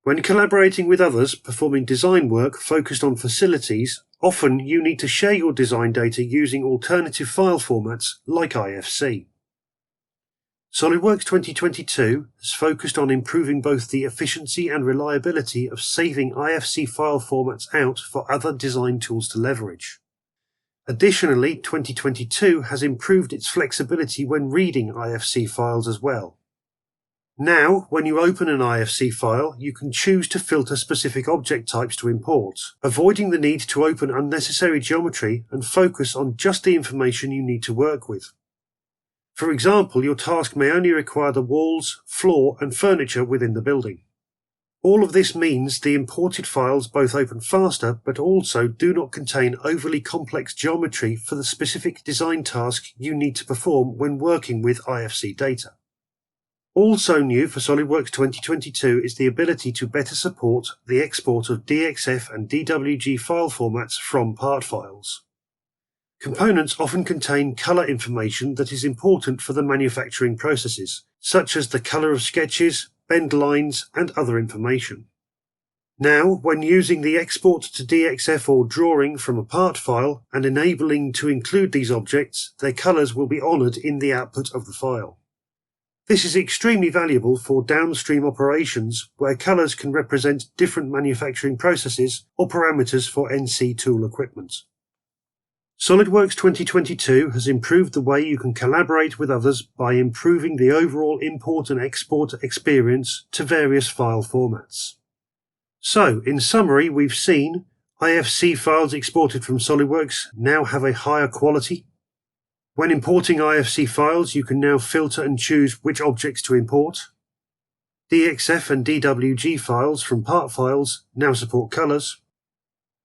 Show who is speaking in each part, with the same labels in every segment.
Speaker 1: When collaborating with others performing design work focused on facilities, often you need to share your design data using alternative file formats like IFC. SOLIDWORKS 2022 has focused on improving both the efficiency and reliability of saving IFC file formats out for other design tools to leverage. Additionally, 2022 has improved its flexibility when reading IFC files as well. Now, when you open an IFC file, you can choose to filter specific object types to import, avoiding the need to open unnecessary geometry and focus on just the information you need to work with. For example, your task may only require the walls, floor, and furniture within the building. All of this means the imported files both open faster but also do not contain overly complex geometry for the specific design task you need to perform when working with IFC data. Also new for SOLIDWORKS 2022 is the ability to better support the export of DXF and DWG file formats from part files. Components often contain color information that is important for the manufacturing processes, such as the color of sketches, bend lines, and other information. Now, when using the export to DXF or drawing from a part file and enabling to include these objects, their colors will be honored in the output of the file. This is extremely valuable for downstream operations where colors can represent different manufacturing processes or parameters for NC tool equipment. SOLIDWORKS 2022 has improved the way you can collaborate with others by improving the overall import and export experience to various file formats. So, in summary, we've seen IFC files exported from SOLIDWORKS now have a higher quality. When importing IFC files, you can now filter and choose which objects to import. DXF and DWG files from part files now support colors.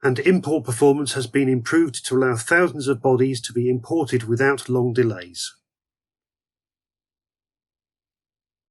Speaker 1: And import performance has been improved to allow thousands of bodies to be imported without long delays.